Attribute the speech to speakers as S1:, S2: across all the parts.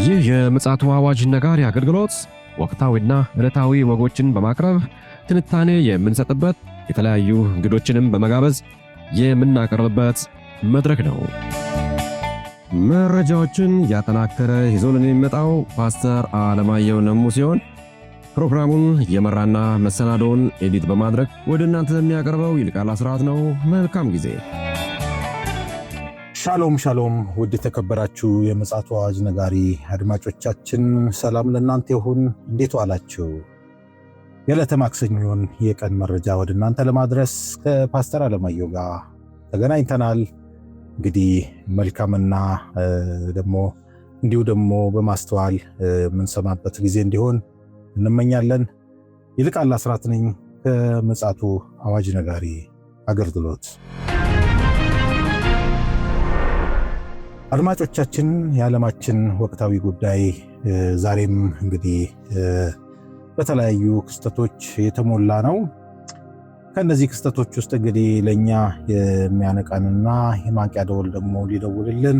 S1: ይህ የምፅዓቱ አዋጅ ነጋሪ አገልግሎት ወቅታዊና ዕለታዊ ወጎችን በማቅረብ ትንታኔ የምንሰጥበት የተለያዩ እንግዶችንም በመጋበዝ የምናቀርብበት መድረክ ነው። መረጃዎችን ያጠናከረ ይዞልን የሚመጣው ፓስተር አለማየሁ ነሙ ሲሆን ፕሮግራሙን የመራና መሰናዶውን ኤዲት በማድረግ ወደ እናንተ የሚያቀርበው ይልቃል አስራት ነው። መልካም ጊዜ።
S2: ሻሎም ሻሎም፣ ውድ የተከበራችሁ የምፅዓቱ አዋጅ ነጋሪ አድማጮቻችን ሰላም ለእናንተ ይሁን። እንዴት ዋላችሁ? የዕለተ ማክሰኞን የቀን መረጃ ወደ እናንተ ለማድረስ ከፓስተር አለማየሁ ጋር ተገናኝተናል። እንግዲህ መልካምና ደግሞ በማስተዋል የምንሰማበት ጊዜ እንዲሆን እንመኛለን። ይልቃል አስራት ነኝ ከምፅዓቱ አዋጅ ነጋሪ አገልግሎት። አድማጮቻችን፣ የዓለማችን ወቅታዊ ጉዳይ ዛሬም እንግዲህ በተለያዩ ክስተቶች የተሞላ ነው። ከነዚህ ክስተቶች ውስጥ እንግዲህ ለኛ የሚያነቃንና የማንቂያ ደወል ደግሞ ሊደውልልን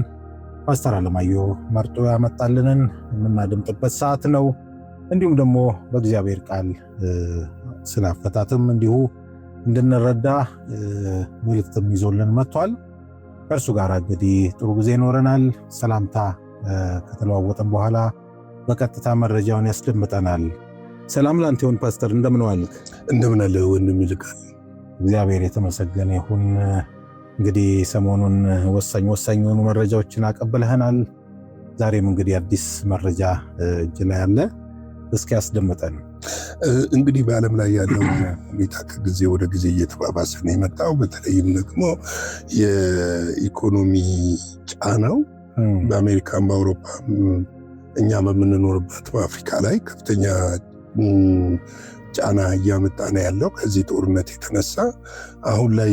S2: ፓስተር አለማየሁ መርጦ ያመጣልንን የምናደምጥበት ሰዓት ነው። እንዲሁም ደግሞ በእግዚአብሔር ቃል ስላፈታትም እንዲሁ እንድንረዳ መልእክትም ይዞልን መጥቷል። ከእርሱ ጋር እንግዲህ ጥሩ ጊዜ ይኖረናል። ሰላምታ ከተለዋወጠን በኋላ በቀጥታ መረጃውን ያስደምጠናል። ሰላም ላንተ ይሁን ፓስተር፣ እንደምን ዋልክ?
S3: እንደምን አለ ወንድም ይልቃል።
S2: እግዚአብሔር የተመሰገነ ይሁን። እንግዲህ ሰሞኑን ወሳኝ የሆኑ መረጃዎችን አቀብለህናል። ዛሬም እንግዲህ አዲስ መረጃ እጅ ላይ አለ። እስኪ ያስደምጠን።
S3: እንግዲህ በዓለም ላይ ያለው ሁኔታ ከጊዜ ወደ ጊዜ እየተባባሰ ነው የመጣው። በተለይም ደግሞ የኢኮኖሚ ጫናው በአሜሪካም በአውሮፓም እኛ በምንኖርበት በአፍሪካ ላይ ከፍተኛ ጫና እያመጣ ነው ያለው። ከዚህ ጦርነት የተነሳ አሁን ላይ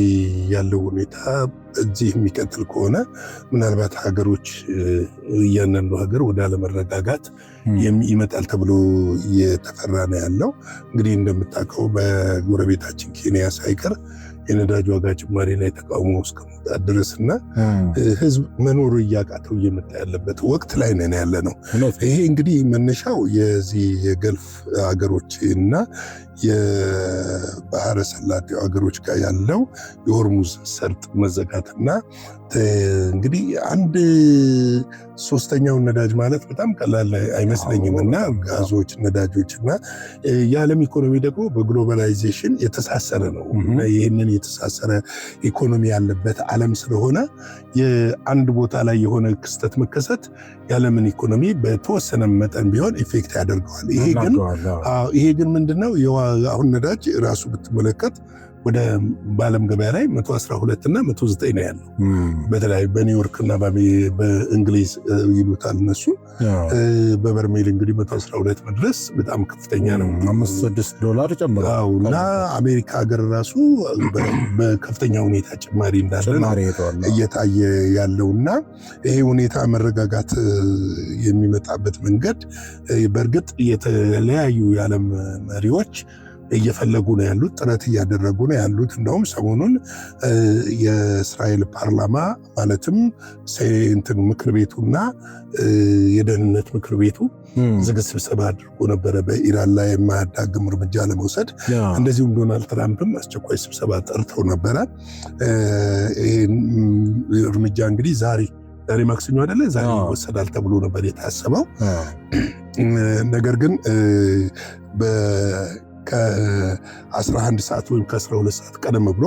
S3: ያለው ሁኔታ እዚህ የሚቀጥል ከሆነ ምናልባት ሀገሮች እያንዳንዱ ሀገር ወደ አለመረጋጋት ይመጣል ተብሎ እየተፈራ ነው ያለው። እንግዲህ እንደምታውቀው በጎረቤታችን ኬንያ ሳይቀር የነዳጅ ዋጋ ጭማሪ ላይ ተቃውሞ እስከ መውጣት ድረስና ህዝብ መኖር እያቃተው እየመጣ ያለበት ወቅት ላይ ነን ያለ ነው። ይሄ እንግዲህ መነሻው የዚህ የገልፍ ሀገሮች እና የባህረ ሰላጤው ሀገሮች ጋር ያለው የሆርሙዝ ሰርጥ መዘጋትና እንግዲህ አንድ ሶስተኛውን ነዳጅ ማለት በጣም ቀላል አይመስለኝም እና ጋዞች፣ ነዳጆች እና የዓለም ኢኮኖሚ ደግሞ በግሎባላይዜሽን የተሳሰረ ነው እና ይህንን የተሳሰረ ኢኮኖሚ ያለበት ዓለም ስለሆነ የአንድ ቦታ ላይ የሆነ ክስተት መከሰት የዓለምን ኢኮኖሚ በተወሰነ መጠን ቢሆን ኢፌክት ያደርገዋል። ይሄ ግን ምንድነው አሁን ነዳጅ ራሱ ብትመለከት ወደ በዓለም ገበያ ላይ 112 እና 109 ነው ያለው። በተለይ በኒውዮርክ እና በእንግሊዝ ይሉታል እነሱ። በበርሜል እንግዲህ 112 መድረስ በጣም ከፍተኛ ነው።
S2: $5-6 ጨምሯል
S3: እና አሜሪካ ሀገር ራሱ በከፍተኛ ሁኔታ ጭማሪ እንዳለ እየታየ ያለውና ይሄ ሁኔታ መረጋጋት የሚመጣበት መንገድ በእርግጥ የተለያዩ የዓለም መሪዎች እየፈለጉ ነው ያሉት፣ ጥረት እያደረጉ ነው ያሉት። እንደውም ሰሞኑን የእስራኤል ፓርላማ ማለትም ምክር ቤቱና የደህንነት ምክር ቤቱ ዝግ ስብሰባ አድርጎ ነበረ በኢራን ላይ የማያዳግም እርምጃ ለመውሰድ። እንደዚሁም ዶናልድ ትራምፕም አስቸኳይ ስብሰባ ጠርተው ነበረ። እርምጃ እንግዲህ ዛሬ ማክሰኞ አይደለ? ዛሬ ይወሰዳል ተብሎ ነበር የታሰበው። ነገር ግን ከ11 ሰዓት ወይም ከ12 ሰዓት ቀደም ብሎ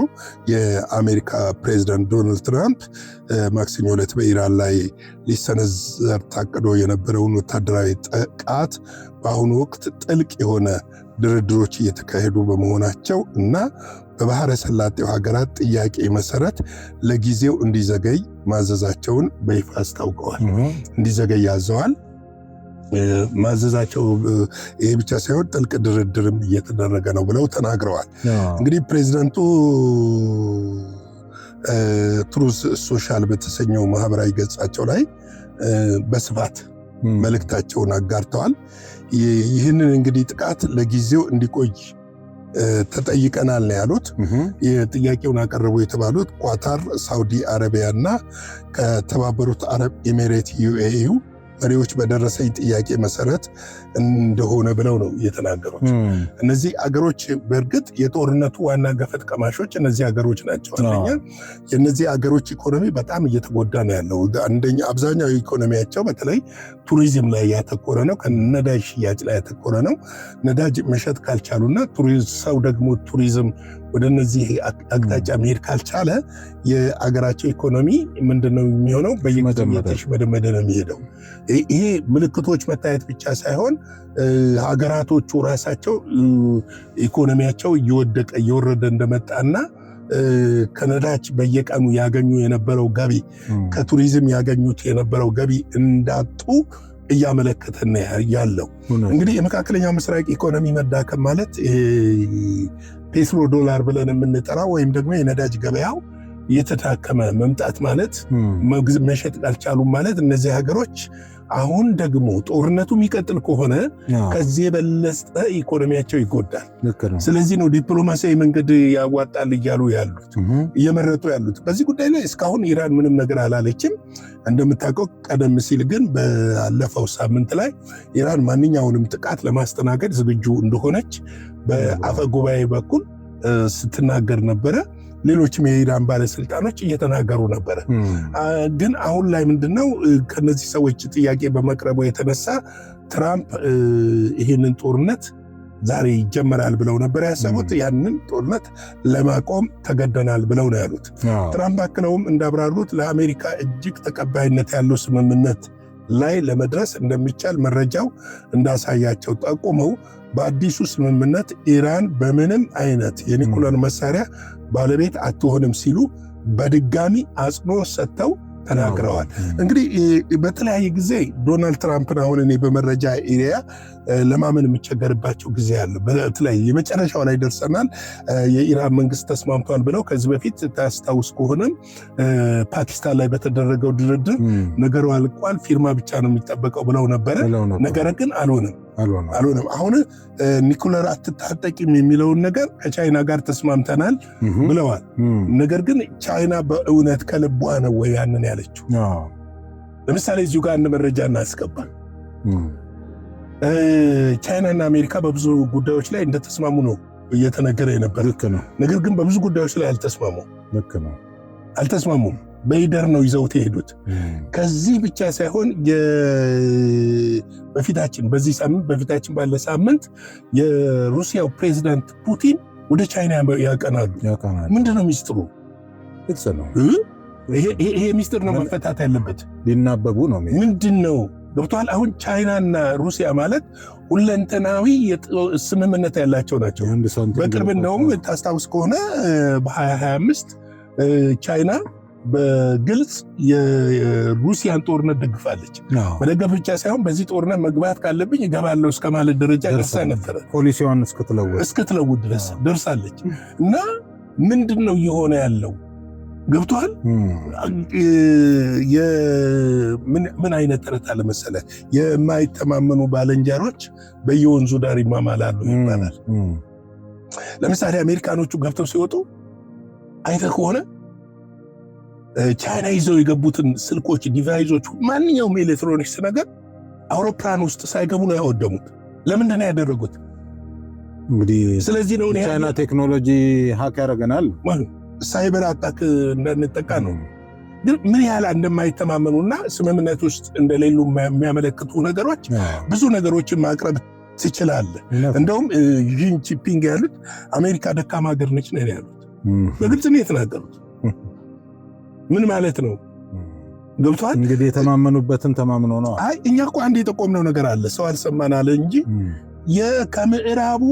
S3: የአሜሪካ ፕሬዚዳንት ዶናልድ ትራምፕ ማክሰኞ ዕለት በኢራን ላይ ሊሰነዘር ታቅዶ የነበረውን ወታደራዊ ጥቃት በአሁኑ ወቅት ጥልቅ የሆነ ድርድሮች እየተካሄዱ በመሆናቸው እና በባህረ ሰላጤው ሀገራት ጥያቄ መሰረት ለጊዜው እንዲዘገይ ማዘዛቸውን በይፋ አስታውቀዋል። እንዲዘገይ ያዘዋል። ማዘዛቸው ይሄ ብቻ ሳይሆን ጥልቅ ድርድርም እየተደረገ ነው ብለው ተናግረዋል። እንግዲህ ፕሬዚዳንቱ ትሩዝ ሶሻል በተሰኘው ማህበራዊ ገጻቸው ላይ በስፋት መልእክታቸውን አጋርተዋል። ይህንን እንግዲህ ጥቃት ለጊዜው እንዲቆይ ተጠይቀናል ነው ያሉት። ጥያቄውን አቀረቡ የተባሉት ኳታር፣ ሳውዲ አረቢያ እና ከተባበሩት አረብ ኤሚሬት ዩኤኢ መሪዎች በደረሰኝ ጥያቄ መሰረት እንደሆነ ብለው ነው የተናገሩት። እነዚህ አገሮች በእርግጥ የጦርነቱ ዋና ገፈት ቀማሾች እነዚህ አገሮች ናቸው። አንደኛ የእነዚህ አገሮች ኢኮኖሚ በጣም እየተጎዳ ነው ያለው። አንደኛ አብዛኛው ኢኮኖሚያቸው በተለይ ቱሪዝም ላይ ያተኮረ ነው፣ ከነዳጅ ሽያጭ ላይ ያተኮረ ነው። ነዳጅ መሸጥ ካልቻሉና ሰው ደግሞ ቱሪዝም ወደ እነዚህ አቅጣጫ መሄድ ካልቻለ የአገራቸው ኢኮኖሚ ምንድነው የሚሆነው? በየጊዜው እየተሽመደመደ ነው የሚሄደው። ይሄ ምልክቶች መታየት ብቻ ሳይሆን ሀገራቶቹ ራሳቸው ኢኮኖሚያቸው እየወደቀ እየወረደ እንደመጣና ከነዳጅ በየቀኑ ያገኙ የነበረው ገቢ ከቱሪዝም ያገኙት የነበረው ገቢ እንዳጡ እያመለከተን ያለው። እንግዲህ የመካከለኛው ምስራቅ ኢኮኖሚ መዳከም ማለት ፔትሮ ዶላር ብለን የምንጠራው ወይም ደግሞ የነዳጅ ገበያው የተዳከመ መምጣት ማለት መሸጥ አልቻሉም ማለት እነዚህ ሀገሮች አሁን ደግሞ ጦርነቱ የሚቀጥል ከሆነ ከዚህ የበለጠ ኢኮኖሚያቸው ይጎዳል። ስለዚህ ነው ዲፕሎማሲያዊ መንገድ ያዋጣል እያሉ ያሉት እየመረጡ ያሉት። በዚህ ጉዳይ ላይ እስካሁን ኢራን ምንም ነገር አላለችም። እንደምታውቀው ቀደም ሲል ግን ባለፈው ሳምንት ላይ ኢራን ማንኛውንም ጥቃት ለማስተናገድ ዝግጁ እንደሆነች በአፈ ጉባኤ በኩል ስትናገር ነበረ። ሌሎችም የኢራን ባለስልጣኖች እየተናገሩ ነበረ። ግን አሁን ላይ ምንድነው ከነዚህ ሰዎች ጥያቄ በመቅረቡ የተነሳ ትራምፕ ይህንን ጦርነት ዛሬ ይጀመራል ብለው ነበር ያሰቡት። ያንን ጦርነት ለማቆም ተገደናል ብለው ነው ያሉት። ትራምፕ አክለውም እንዳብራሩት ለአሜሪካ እጅግ ተቀባይነት ያለው ስምምነት ላይ ለመድረስ እንደሚቻል መረጃው እንዳሳያቸው ጠቁመው በአዲሱ ስምምነት ኢራን በምንም አይነት የኒኩለር መሳሪያ ባለቤት አትሆንም ሲሉ በድጋሚ አጽንኦት ሰጥተው ተናግረዋል። እንግዲህ በተለያየ ጊዜ ዶናልድ ትራምፕን አሁን እኔ በመረጃ ኤሪያ ለማመን የሚቸገርባቸው ጊዜ አለ። በተለይ የመጨረሻው ላይ ደርሰናል፣ የኢራን መንግስት ተስማምቷል ብለው ከዚህ በፊት ታስታውስ ከሆነም ፓኪስታን ላይ በተደረገው ድርድር ነገሩ አልቋል፣ ፊርማ ብቻ ነው የሚጠበቀው ብለው ነበረ። ነገር ግን አልሆነም። አሁን ኒኩለር አትታጠቂም የሚለውን ነገር ከቻይና ጋር ተስማምተናል ብለዋል። ነገር ግን ቻይና በእውነት ከልቧ ነው ወይ ያንን ያለችው? ለምሳሌ እዚሁ ጋር አንድ መረጃ እናስገባ። ቻይናና አሜሪካ በብዙ ጉዳዮች ላይ እንደተስማሙ ነው እየተነገረ የነበረ። ነገር ግን በብዙ ጉዳዮች ላይ አልተስማሙም። በሂደር ነው ይዘውት የሄዱት። ከዚህ ብቻ ሳይሆን በፊታችን ባለ ሳምንት የሩሲያው ፕሬዝዳንት ፑቲን ወደ ቻይና ያቀናሉ። ምንድነው ሚስጥሩ? ይሄ ሚስጥር ነው መፈታት ያለበት።
S2: ሊናበቡ ነው።
S3: ምንድነው ገብቷል? አሁን ቻይናና ሩሲያ ማለት ሁለንተናዊ ስምምነት ያላቸው ናቸው። በቅርብ እንደውም ታስታውስ ከሆነ በ2025 ቻይና በግልጽ የሩሲያን ጦርነት ደግፋለች። መደገፍ ብቻ ሳይሆን በዚህ ጦርነት መግባት ካለብኝ እገባለሁ እስከ ማለት ደረጃ ደርሳ ነበረ።
S2: ፖሊሲዋን
S3: እስክትለውጥ ድረስ ደርሳለች። እና ምንድነው እየሆነ ያለው? ገብቷል? ምን አይነት ጥረት አለ መሰለ? የማይተማመኑ ባለንጀሮች በየወንዙ ዳር ይማማላሉ ይባላል። ለምሳሌ አሜሪካኖቹ ገብተው ሲወጡ አይተህ ከሆነ ቻይና ይዘው የገቡትን ስልኮች፣ ዲቫይሶች፣ ማንኛውም ኤሌክትሮኒክስ ነገር አውሮፕላን ውስጥ ሳይገቡ ነው ያወደሙት። ለምንድን ነው ያደረጉት?
S2: እንግዲህ
S3: ስለዚህ ነው
S2: ቻይና ቴክኖሎጂ ሀክ ያደርገናል፣
S3: ሳይበር አታክ እንዳንጠቃ ነው። ግን ምን ያህል እንደማይተማመኑና ስምምነት ውስጥ እንደሌሉ የሚያመለክቱ ነገሮች ብዙ ነገሮችን ማቅረብ ትችላለህ። እንደውም ዢ ጂንፒንግ ያሉት አሜሪካ ደካማ ሀገር ነች ነው ያሉት። በግልጽ ነው የተናገሩት። ምን ማለት ነው? ገብቷል?
S2: እንግዲህ የተማመኑበትን ተማምኖ ነው።
S3: አይ እኛ እኮ አንድ የጠቆምነው ነገር አለ፣ ሰው አልሰማን አለ እንጂ ከምዕራቡ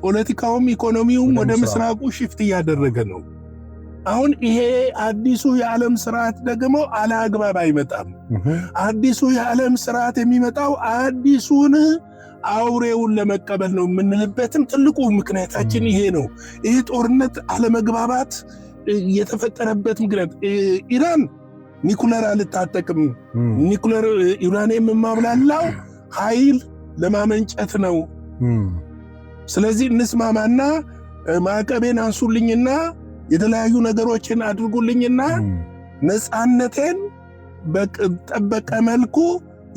S3: ፖለቲካውም ኢኮኖሚውም ወደ ምስራቁ ሽፍት እያደረገ ነው። አሁን ይሄ አዲሱ የዓለም ስርዓት ደግሞ አለአግባብ አይመጣም። አዲሱ የዓለም ስርዓት የሚመጣው አዲሱን አውሬውን ለመቀበል ነው የምንልበትም ትልቁ ምክንያታችን ይሄ ነው። ይሄ ጦርነት አለመግባባት የተፈጠረበት ምክንያት ኢራን ኒኩለር አልታጠቅም፣ ኒኩለር ዩራኒየም የማብላላው ኃይል ለማመንጨት ነው። ስለዚህ እንስማማና ማዕቀቤን አንሱልኝና የተለያዩ ነገሮችን አድርጉልኝና ነፃነቴን በጠበቀ መልኩ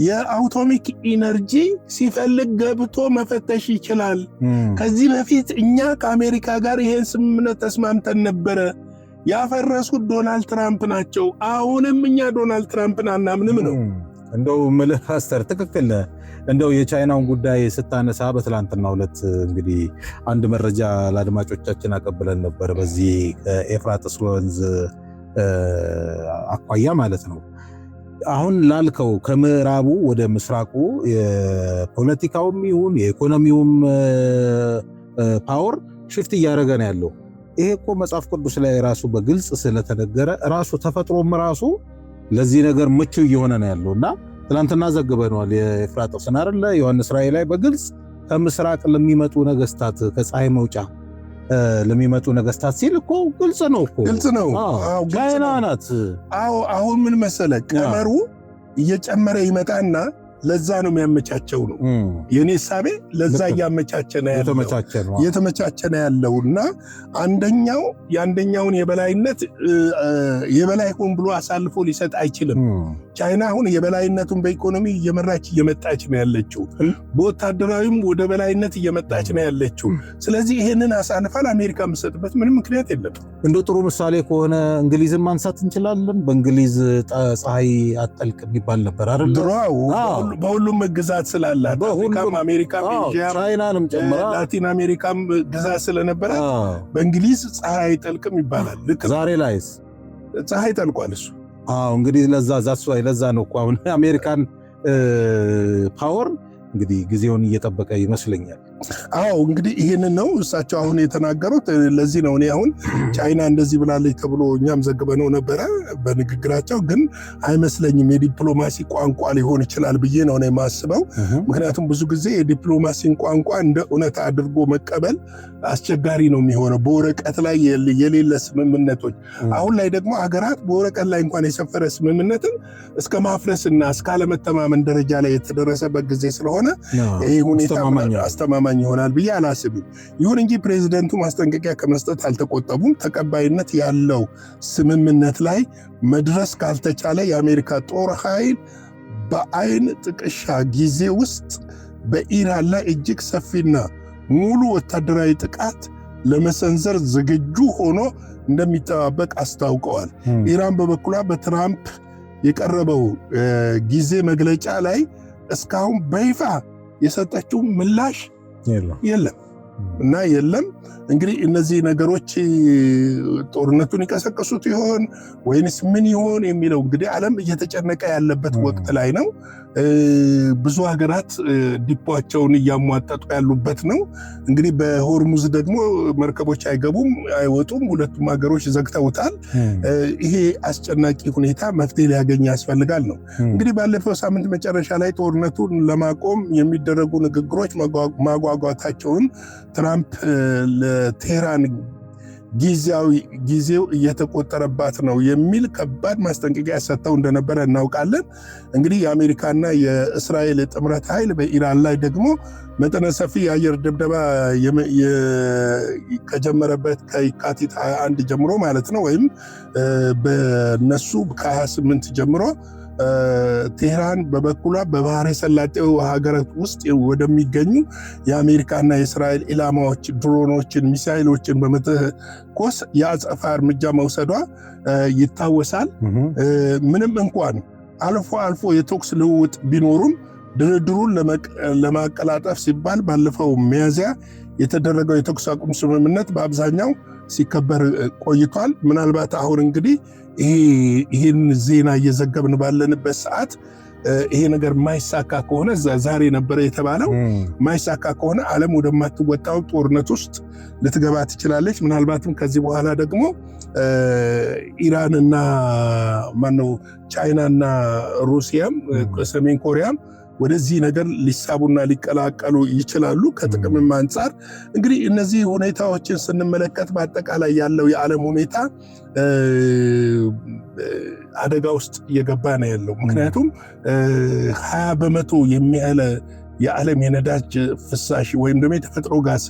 S3: የአቶሚክ ኢነርጂ ሲፈልግ ገብቶ መፈተሽ ይችላል። ከዚህ በፊት እኛ ከአሜሪካ ጋር ይሄን ስምምነት ተስማምተን ነበረ። ያፈረሱት ዶናልድ ትራምፕ ናቸው። አሁንም እኛ ዶናልድ ትራምፕን አናምንም ነው።
S2: እንደው ምልህ ፓስተር ትክክል። እንደው የቻይናውን ጉዳይ ስታነሳ በትላንትናው ዕለት እንግዲህ አንድ መረጃ ለአድማጮቻችን አቀብለን ነበር። በዚህ ኤፍራጥስ ወንዝ አኳያ ማለት ነው። አሁን ላልከው ከምዕራቡ ወደ ምስራቁ የፖለቲካውም ይሁን የኢኮኖሚውም ፓወር ሽፍት እያደረገ ነው ያለው። ይሄ እኮ መጽሐፍ ቅዱስ ላይ ራሱ በግልጽ ስለተነገረ ራሱ ተፈጥሮም ራሱ ለዚህ ነገር ምቹ እየሆነ ነው ያለውና ትናንትና ዘግበነዋል። የኤፍራጥስን አይደለ ዮሐንስ ራእይ ላይ በግልጽ ከምስራቅ ለሚመጡ ነገስታት ከፀሐይ መውጫ ለሚመጡ ነገስታት ሲል እኮ ግልጽ ነው እኮ
S3: ግልጽ ነው።
S2: ቻይና ናት።
S3: አሁን ምን መሰለ ቀመሩ እየጨመረ ይመጣና ለዛ ነው የሚያመቻቸው ነው የኔ ሳቤ። ለዛ እያመቻቸ ነው ያለውና የአንደኛውን የበላይነት የበላይ ሆን ብሎ አሳልፎ ሊሰጥ አይችልም። ቻይና አሁን የበላይነቱን በኢኮኖሚ እየመራች እየመጣች ነው ያለችው፣ በወታደራዊም ወደ በላይነት እየመጣች ነው ያለችው። ስለዚህ ይሄንን አሳልፋ ለአሜሪካ የምትሰጥበት ምንም ምክንያት የለም።
S2: እንደ ጥሩ ምሳሌ ከሆነ እንግሊዝን ማንሳት እንችላለን። በእንግሊዝ ፀሐይ አጠልቅ የሚባል ነበር አይደል?
S3: በሁሉም ግዛት ስላላት አሜሪካም፣
S2: ቻይናንም ጨምራ
S3: ላቲን አሜሪካም ግዛት ስለነበረ በእንግሊዝ ፀሐይ አይጠልቅም ይባላል።
S2: ዛሬ ላይስ
S3: ፀሐይ ጠልቋል እሱ።
S2: እንግዲህ ለዛ ነው እኮ አሁን አሜሪካን ፓወር እንግዲህ ጊዜውን እየጠበቀ ይመስለኛል።
S3: እንግዲህ ይህንን ነው እሳቸው አሁን የተናገሩት። ለዚህ ነው እኔ አሁን ቻይና እንደዚህ ብላለች ተብሎ እኛም ዘግበነው ነበረ በንግግራቸው፣ ግን አይመስለኝም የዲፕሎማሲ ቋንቋ ሊሆን ይችላል ብዬ ነው እኔ የማስበው። ምክንያቱም ብዙ ጊዜ የዲፕሎማሲን ቋንቋ እንደ እውነት አድርጎ መቀበል አስቸጋሪ ነው የሚሆነው በወረቀት ላይ የሌለ ስምምነቶች። አሁን ላይ ደግሞ ሀገራት በወረቀት ላይ እንኳን የሰፈረ ስምምነትን እስከ ማፍረስና እስከ አለመተማመን ደረጃ ላይ የተደረሰበት ጊዜ ስለሆነ ይህ ሁኔታ አስተማማኝ ይሆናል ብዬ አላስብም። ይሁን እንጂ ፕሬዚደንቱ ማስጠንቀቂያ ከመስጠት አልተቆጠቡም። ተቀባይነት ያለው ስምምነት ላይ መድረስ ካልተቻለ የአሜሪካ ጦር ኃይል በአይን ጥቅሻ ጊዜ ውስጥ በኢራን ላይ እጅግ ሰፊና ሙሉ ወታደራዊ ጥቃት ለመሰንዘር ዝግጁ ሆኖ እንደሚጠባበቅ አስታውቀዋል። ኢራን በበኩሏ በትራምፕ የቀረበው ጊዜ መግለጫ ላይ እስካሁን በይፋ የሰጠችው ምላሽ የለም። እንግዲህ እነዚህ ነገሮች ጦርነቱን ይቀሰቅሱት ይሆን ወይንስ ምን ይሆን የሚለው እንግዲህ ዓለም እየተጨነቀ ያለበት ወቅት ላይ ነው። ብዙ ሀገራት ዲፖቸውን እያሟጠጡ ያሉበት ነው። እንግዲህ በሆርሙዝ ደግሞ መርከቦች አይገቡም አይወጡም፣ ሁለቱም ሀገሮች ዘግተውታል። ይሄ አስጨናቂ ሁኔታ መፍትሄ ሊያገኝ ያስፈልጋል ነው። እንግዲህ ባለፈው ሳምንት መጨረሻ ላይ ጦርነቱን ለማቆም የሚደረጉ ንግግሮች ማጓጓታቸውን ትራምፕ ለቴህራን ጊዜው እየተቆጠረባት ነው የሚል ከባድ ማስጠንቀቂያ ሰጥተው እንደነበረ እናውቃለን። እንግዲህ የአሜሪካና የእስራኤል ጥምረት ኃይል በኢራን ላይ ደግሞ መጠነ ሰፊ የአየር ድብደባ ከጀመረበት ከየካቲት 21 ጀምሮ ማለት ነው፣ ወይም በነሱ ከ28 ጀምሮ ቴህራን በበኩሏ በባህረ ሰላጤው ሀገራት ውስጥ ወደሚገኙ የአሜሪካና የእስራኤል ኢላማዎች ድሮኖችን፣ ሚሳይሎችን በመተኮስ የአጸፋ እርምጃ መውሰዷ ይታወሳል። ምንም እንኳን አልፎ አልፎ የተኩስ ልውውጥ ቢኖሩም ድርድሩን ለማቀላጠፍ ሲባል ባለፈው ሚያዝያ የተደረገው የተኩስ አቁም ስምምነት በአብዛኛው ሲከበር ቆይቷል። ምናልባት አሁን እንግዲህ ይህን ዜና እየዘገብን ባለንበት ሰዓት ይሄ ነገር ማይሳካ ከሆነ ዛሬ ነበረ የተባለው ማይሳካ ከሆነ ዓለም ወደማትወጣው ጦርነት ውስጥ ልትገባ ትችላለች። ምናልባትም ከዚህ በኋላ ደግሞ ኢራንና ቻይናና ሩሲያም ሰሜን ኮሪያም ወደዚህ ነገር ሊሳቡና ሊቀላቀሉ ይችላሉ። ከጥቅምም አንጻር እንግዲህ እነዚህ ሁኔታዎችን ስንመለከት በአጠቃላይ ያለው የዓለም ሁኔታ አደጋ ውስጥ እየገባ ነው ያለው። ምክንያቱም 20% የሚያለ የዓለም የነዳጅ ፍሳሽ ወይም ደግሞ የተፈጥሮ ጋዝ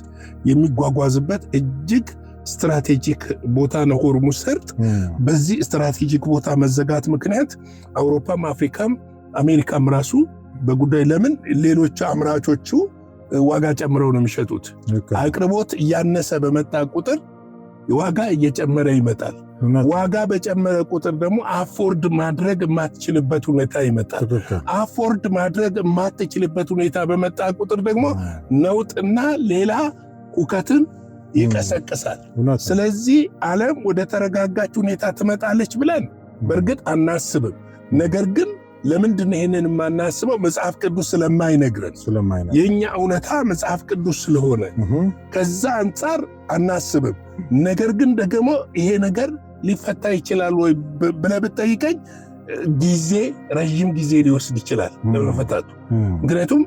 S3: የሚጓጓዝበት እጅግ ስትራቴጂክ ቦታ ነው ሆርሙዝ ሰርጥ። በዚህ ስትራቴጂክ ቦታ መዘጋት ምክንያት አውሮፓም፣ አፍሪካም፣ አሜሪካም ራሱ በጉዳይ ለምን ሌሎች አምራቾቹ ዋጋ ጨምረው ነው የሚሸጡት። አቅርቦት እያነሰ በመጣ ቁጥር ዋጋ እየጨመረ ይመጣል። ዋጋ በጨመረ ቁጥር ደግሞ አፎርድ ማድረግ የማትችልበት ሁኔታ ይመጣል። አፎርድ ማድረግ የማትችልበት ሁኔታ በመጣ ቁጥር ደግሞ ነውጥና ሌላ ሁከትን ይቀሰቅሳል። ስለዚህ ዓለም ወደ ተረጋጋች ሁኔታ ትመጣለች ብለን በእርግጥ አናስብም። ነገር ግን ለምንድን ይሄንን የማናስበው? መጽሐፍ ቅዱስ ስለማይነግረን የኛ እውነታ መጽሐፍ ቅዱስ ስለሆነ ከዛ አንጻር አናስብም። ነገር ግን ደግሞ ይሄ ነገር ሊፈታ ይችላል ወይ ብለህ ብትጠይቀኝ ረዥም ጊዜ ሊወስድ ይችላል ለመፈታቱ። ምክንያቱም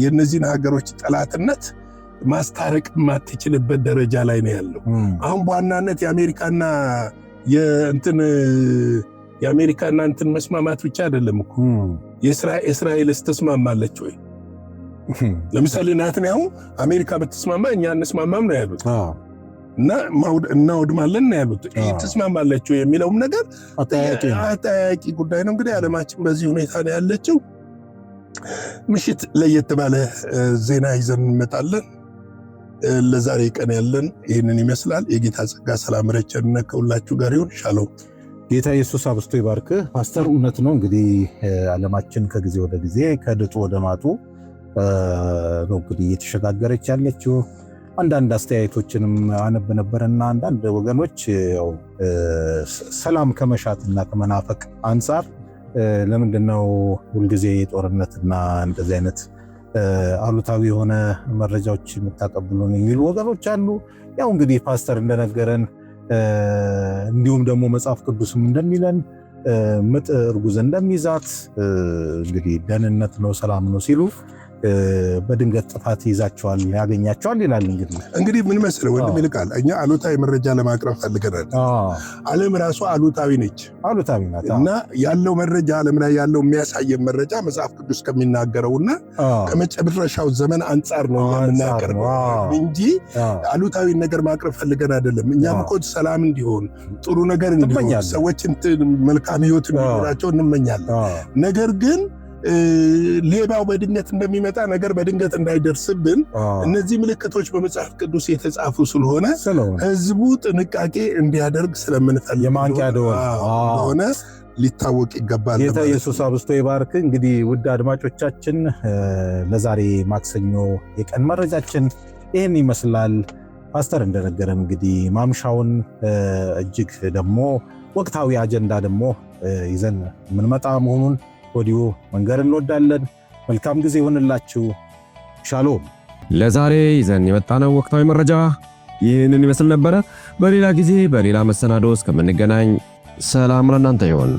S3: የእነዚህን ሀገሮች ጠላትነት ማስታረቅ የማትችልበት ደረጃ ላይ ነው ያለው። አሁን በዋናነት የአሜሪካና እንትን መስማማት ብቻ አይደለም እኮ የእስራኤልስ ተስማማለች ወይ? ለምሳሌ ናትንያሁ አሜሪካ ብትስማማ እኛ እንስማማም ነው ያሉት እና እናወድማለን ነው ያሉት። ይህ ተስማማለች ወይ የሚለውም ነገር አጠያቂ ጉዳይ ነው። እንግዲህ ዓለማችን በዚህ ሁኔታ ነው ያለችው። ምሽት ለየት ባለ ዜና ይዘን እንመጣለን። ለዛሬ ቀን ያለን ይህንን ይመስላል። የጌታ ጸጋ ሰላም ረቸርነት ከሁላችሁ ጋር ይሁን። ሻሎም።
S2: ጌታ ኢየሱስ አብስቶ ይባርክ። ፓስተር እውነት ነው እንግዲህ ዓለማችን ከጊዜ ወደ ጊዜ ከድጡ ወደ ማጡ ነው እንግዲህ እየተሸጋገረች ያለችው። አንዳንድ አስተያየቶችንም አነብ ነበርና አንዳንድ ወገኖች ሰላም ከመሻትና ከመናፈቅ አንጻር ለምንድነው ሁልጊዜ ጦርነትና እንደዚህ አይነት አሉታዊ የሆነ መረጃዎች የምታቀብሉን የሚሉ ወገኖች አሉ። ያው እንግዲህ ፓስተር እንደነገረን እንዲሁም ደግሞ መጽሐፍ ቅዱስም እንደሚለን ምጥ እርጉዝ እንደሚይዛት እንግዲህ ደህንነት ነው ሰላም ነው ሲሉ በድንገት ጥፋት ይዛቸዋል ያገኛቸዋል ይላል።
S3: እንግዲህ ምን መሰለህ ወንድም ይልቃል፣ እኛ አሉታዊ መረጃ ለማቅረብ ፈልገናል። ዓለም ራሱ አሉታዊ ነች እና ያለው መረጃ ዓለም ላይ ያለው የሚያሳየን መረጃ መጽሐፍ ቅዱስ ከሚናገረውና ከመጨረሻው ዘመን አንጻር ነው የምናቀርበው እንጂ አሉታዊ ነገር ማቅረብ ፈልገን አይደለም። እኛም እኮ ሰላም እንዲሆን ጥሩ ነገር እንዲሆን ሰዎች መልካም ህይወት እንዲኖራቸው እንመኛለን። ነገር ግን ሌባው በድንገት እንደሚመጣ ነገር በድንገት እንዳይደርስብን እነዚህ ምልክቶች በመጽሐፍ ቅዱስ የተጻፉ ስለሆነ ህዝቡ ጥንቃቄ እንዲያደርግ ስለምንፈልግ
S2: የማንቂያ ደወል
S3: ሆነ ሊታወቅ ይገባል።
S2: ጌታ ኢየሱስ አብስቶ ይባርክ። እንግዲህ ውድ አድማጮቻችን ለዛሬ ማክሰኞ የቀን መረጃችን ይህን ይመስላል። ፓስተር እንደነገረን እንግዲህ ማምሻውን እጅግ ደግሞ ወቅታዊ አጀንዳ ደግሞ ይዘን የምንመጣ መሆኑን ወዲሁ መንገር እንወዳለን። መልካም ጊዜ ይሁንላችሁ። ሻሎም።
S1: ለዛሬ ይዘን የመጣነው ወቅታዊ መረጃ ይህንን ይመስል ነበረ። በሌላ ጊዜ በሌላ መሰናዶ እስከምንገናኝ ሰላም ለእናንተ ይሁን።